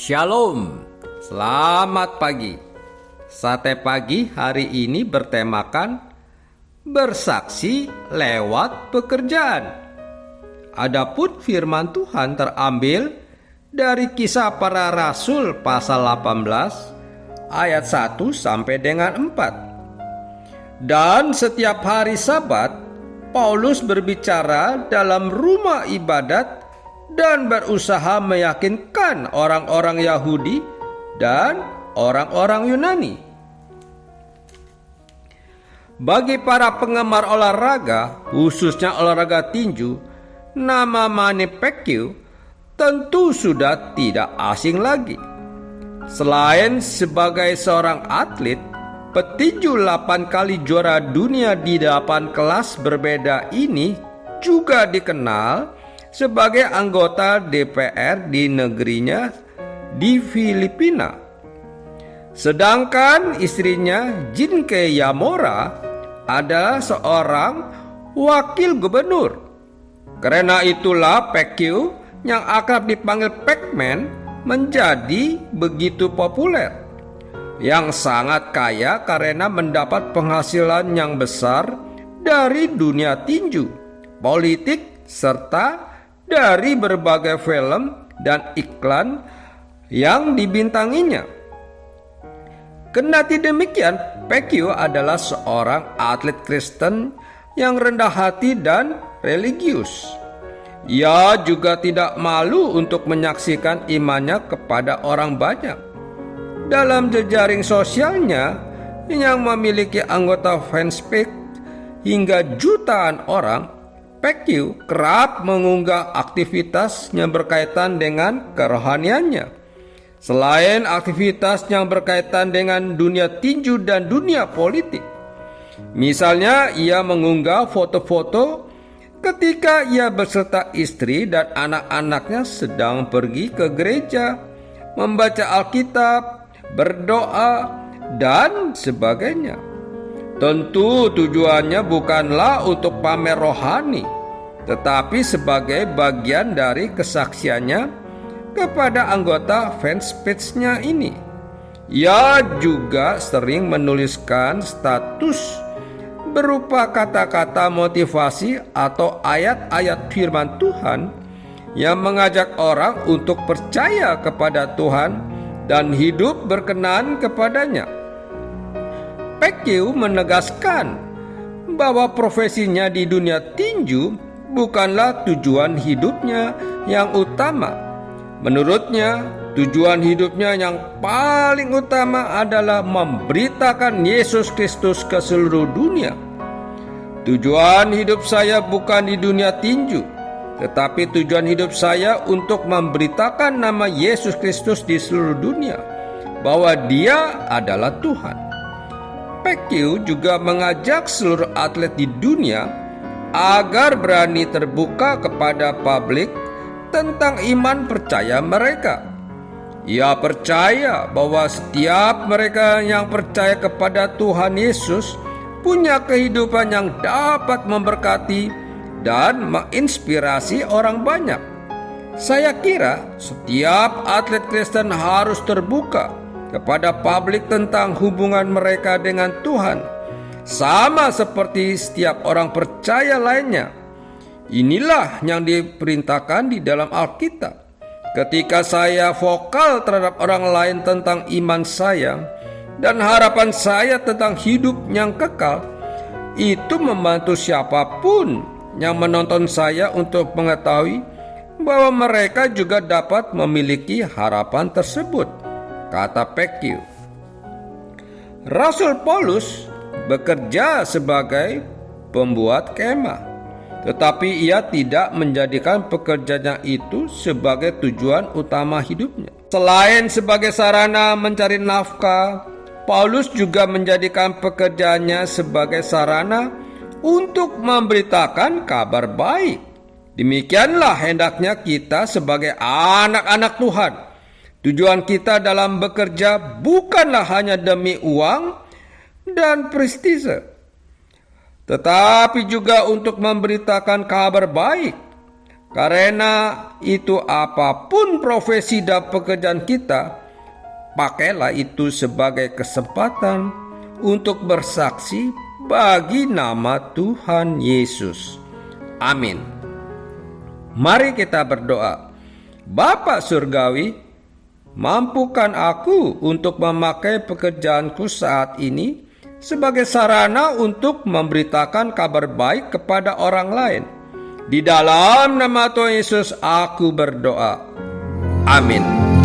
Shalom, selamat pagi. Sate pagi hari ini bertemakan bersaksi lewat pekerjaan. Adapun firman Tuhan terambil dari Kisah Para Rasul pasal 18 ayat 1 sampai dengan 4. Dan setiap hari Sabat, Paulus berbicara dalam rumah ibadat dan berusaha meyakinkan orang-orang Yahudi dan orang-orang Yunani. Bagi para penggemar olahraga, khususnya olahraga tinju, nama Manny Pacquiao tentu sudah tidak asing lagi. Selain sebagai seorang atlet, petinju 8 kali juara dunia di 8 kelas berbeda ini juga dikenal sebagai anggota DPR di negerinya di Filipina. Sedangkan istrinya Jinke Yamora adalah seorang wakil gubernur. Karena itulah Pacquiao yang akrab dipanggil Pac-Man menjadi begitu populer. Yang sangat kaya karena mendapat penghasilan yang besar dari dunia tinju, politik, serta dari berbagai film dan iklan yang dibintanginya. Kendati demikian, Pacquiao adalah seorang atlet Kristen yang rendah hati dan religius. Ia juga tidak malu untuk menyaksikan imannya kepada orang banyak. Dalam jejaring sosialnya yang memiliki anggota fanspage hingga jutaan orang, Pacquiao kerap mengunggah aktivitas yang berkaitan dengan kerohaniannya. Selain aktivitas yang berkaitan dengan dunia tinju dan dunia politik. Misalnya, ia mengunggah foto-foto ketika ia beserta istri dan anak-anaknya sedang pergi ke gereja, membaca Alkitab, berdoa, dan sebagainya. Tentu tujuannya bukanlah untuk pamer rohani, tetapi sebagai bagian dari kesaksiannya kepada anggota fanspage-nya ini. Ia juga sering menuliskan status berupa kata-kata motivasi atau ayat-ayat firman Tuhan yang mengajak orang untuk percaya kepada Tuhan dan hidup berkenan kepadanya. Pacquiao menegaskan bahwa profesinya di dunia tinju bukanlah tujuan hidupnya yang utama. Menurutnya, tujuan hidupnya yang paling utama adalah memberitakan Yesus Kristus ke seluruh dunia. Tujuan hidup saya bukan di dunia tinju, tetapi tujuan hidup saya untuk memberitakan nama Yesus Kristus di seluruh dunia, bahwa Dia adalah Tuhan. Pacquiao juga mengajak seluruh atlet di dunia agar berani terbuka kepada publik tentang iman percaya mereka. Ia percaya bahwa setiap mereka yang percaya kepada Tuhan Yesus punya kehidupan yang dapat memberkati dan menginspirasi orang banyak. Saya kira setiap atlet Kristen harus terbuka kepada publik tentang hubungan mereka dengan Tuhan, sama seperti setiap orang percaya lainnya. Inilah yang diperintahkan di dalam Alkitab. Ketika saya vokal terhadap orang lain tentang iman saya dan harapan saya tentang hidup yang kekal, itu membantu siapapun yang menonton saya untuk mengetahui bahwa mereka juga dapat memiliki harapan tersebut, kata Pacquiao. Rasul Paulus bekerja sebagai pembuat kemah, tetapi ia tidak menjadikan pekerjaannya itu sebagai tujuan utama hidupnya. Selain sebagai sarana mencari nafkah, Paulus juga menjadikan pekerjaannya sebagai sarana untuk memberitakan kabar baik. Demikianlah hendaknya kita sebagai anak-anak Tuhan. Tujuan kita dalam bekerja bukanlah hanya demi uang dan prestise, tetapi juga untuk memberitakan kabar baik. Karena itu apapun profesi dan pekerjaan kita, pakailah itu sebagai kesempatan untuk bersaksi bagi nama Tuhan Yesus. Amin. Mari kita berdoa. Bapa Surgawi, mampukan aku untuk memakai pekerjaanku saat ini sebagai sarana untuk memberitakan kabar baik kepada orang lain. Di dalam nama Tuhan Yesus aku berdoa. Amin.